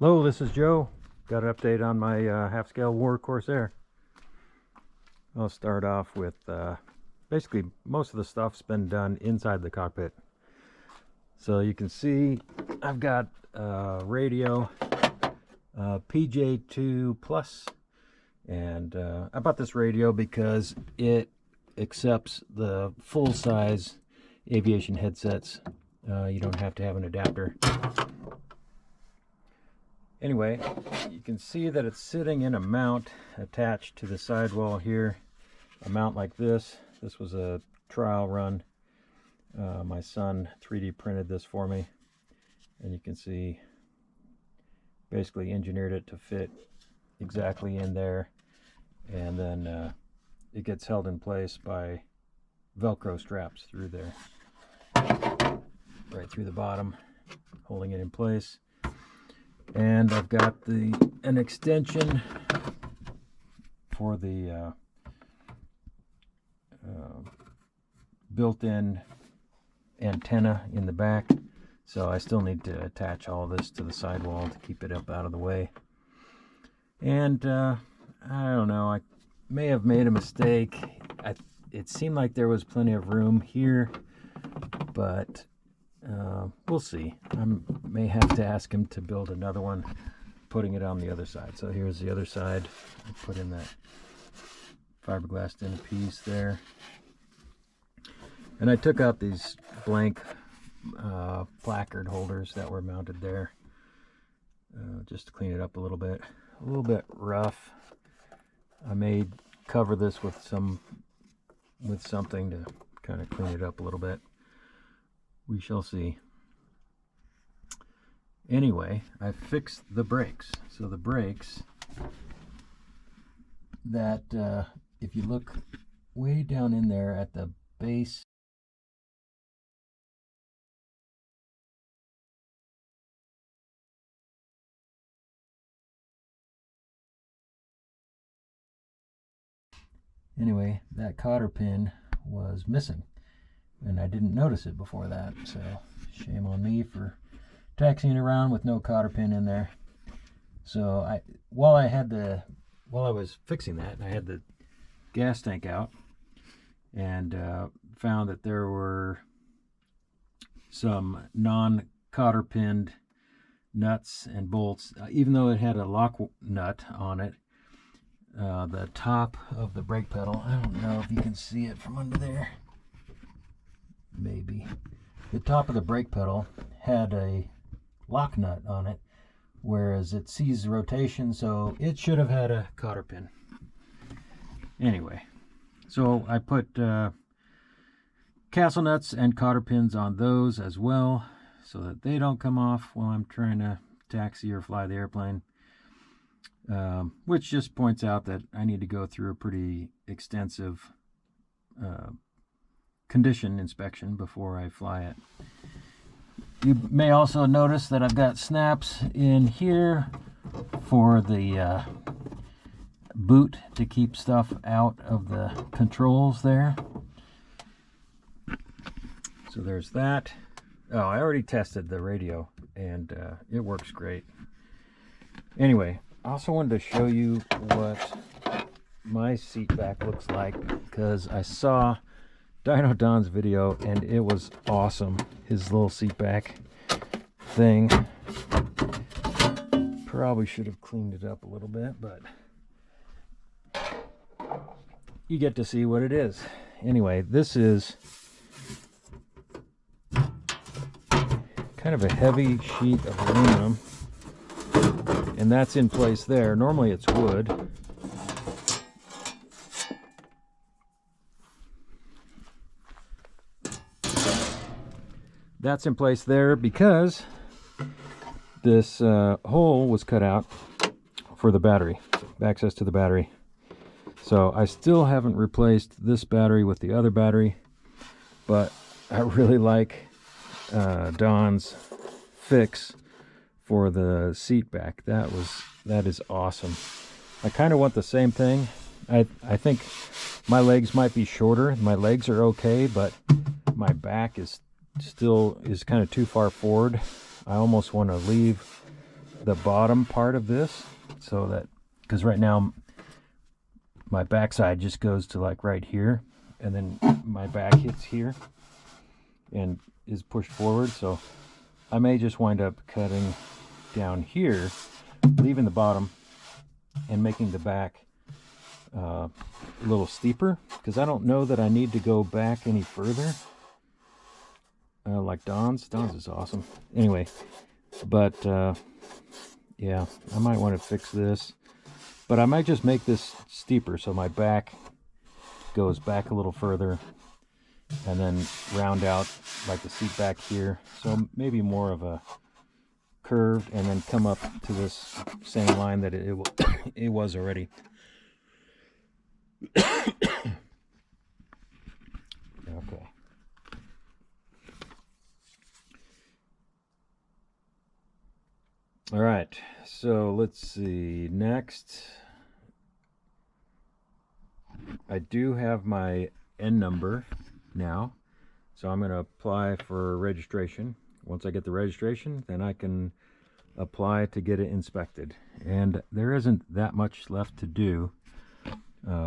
Hello, this is Joe. Got an update on my half-scale WAR Corsair. I'll start off with basically most of the stuff's been done inside the cockpit. So you can see I've got radio, PJ2 Plus, and I bought this radio because it accepts the full-size aviation headsets. You don't have to have an adapter. Anyway, you can see that it's sitting in a mount attached to the sidewall here. A mount like this. This was a trial run. My son 3D printed this for me. And you can see, basically engineered it to fit exactly in there. And then it gets held in place by Velcro straps through there. Right through the bottom, holding it in place. And I've got an extension for the built-in antenna in the back. So I still need to attach all this to the sidewall to keep it up out of the way. And I don't know, I may have made a mistake. It seemed like there was plenty of room here, but we'll see. I may have to ask him to build another one, putting it on the other side. So here's the other side. I put in that fiberglass in piece there. And I took out these blank placard holders that were mounted there, just to clean it up a little bit. A little bit rough. I may cover this with something to kind of clean it up a little bit. We shall see. Anyway, I fixed the brakes. So the brakes that, if you look way down in there at the base, anyway, that cotter pin was missing. And I didn't notice it before that, so shame on me for taxiing around with no cotter pin in there. So while I was fixing that, I had the gas tank out and found that there were some non-cotter pinned nuts and bolts. Even though it had a lock nut on it, the top of the brake pedal, I don't know if you can see it from under there. Maybe. The top of the brake pedal had a lock nut on it, whereas it sees rotation, so it should have had a cotter pin. Anyway, so I put castle nuts and cotter pins on those as well, so that they don't come off while I'm trying to taxi or fly the airplane. Which just points out that I need to go through a pretty extensive condition inspection before I fly it. You may also notice that I've got snaps in here for the boot to keep stuff out of the controls there. So there's that. Oh, I already tested the radio and it works great. Anyway, I also wanted to show you what my seat back looks like, because I saw Dino Don's video and it was awesome. His little seat back thing. Probably should have cleaned it up a little bit, but you get to see what it is. Anyway, this is kind of a heavy sheet of aluminum, and that's in place there. Normally it's wood. That's in place there because this hole was cut out for the battery, access to the battery. So I still haven't replaced this battery with the other battery, but I really like Don's fix for the seat back. That is awesome. I kind of want the same thing. I think my legs might be shorter. My legs are okay, but my back is kind of too far forward. I almost want to leave the bottom part of this, so that, because right now my backside just goes to like right here, and then my back hits here and is pushed forward. So I may just wind up cutting down here, leaving the bottom and making the back a little steeper, because I don't know that I need to go back any further. Like Don's is awesome. Anyway, but yeah, I might want to fix this, but I might just make this steeper so my back goes back a little further, and then round out like the seat back here, so maybe more of a curved, and then come up to this same line that it was already. Okay. All right, so let's see. Next, I do have my N number now, so I'm going to apply for registration. Once I get the registration, then I can apply to get it inspected. And there isn't that much left to do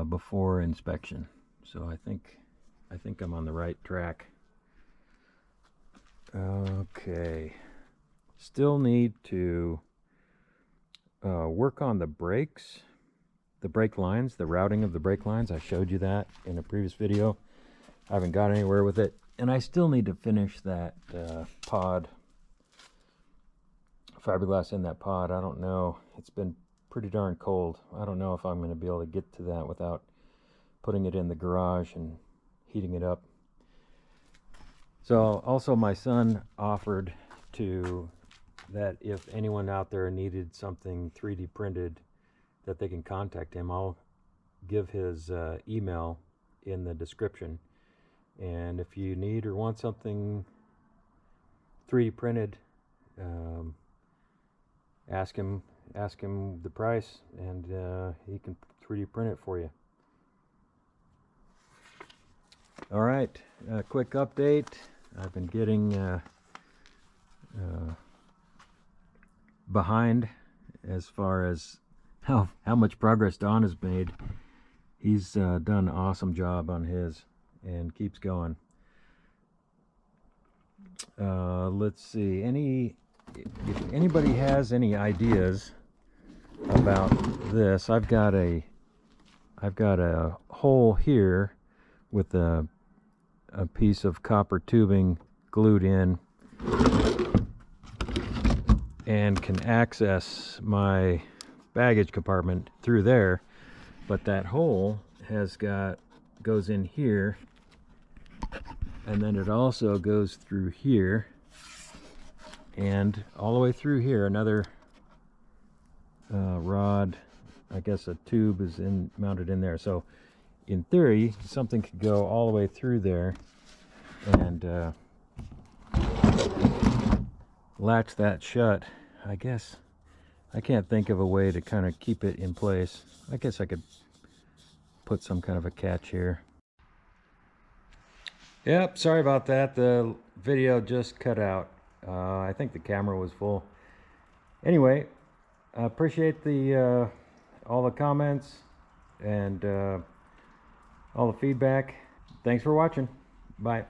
before inspection, so I think I'm on the right track. Okay. Still need to work on the brakes, the brake lines, the routing of the brake lines. I showed you that in a previous video. I haven't got anywhere with it, and I still need to finish that pod, fiberglass in that pod. I don't know, it's been pretty darn cold. I don't know if I'm going to be able to get to that without putting it in the garage and heating it up. So also my son offered to that if anyone out there needed something 3D printed, that they can contact him. I'll give his email in the description, and if you need or want something 3D printed, ask him the price, and he can 3D print it for you. All right, quick update. I've been getting behind as far as how much progress Don has made. He's done an awesome job on his and keeps going. Let's see, if anybody has any ideas about this, I've got a hole here with a piece of copper tubing glued in, and can access my baggage compartment through there, but that hole goes in here, and then it also goes through here and all the way through here. Another rod, I guess a tube is mounted in there, so in theory something could go all the way through there and latch that shut. I guess I can't think of a way to kind of keep it in place. I guess I could put some kind of a catch here. Yep, sorry about that. The video just cut out. I think the camera was full. Anyway, I appreciate the all the comments and all the feedback. Thanks for watching. Bye.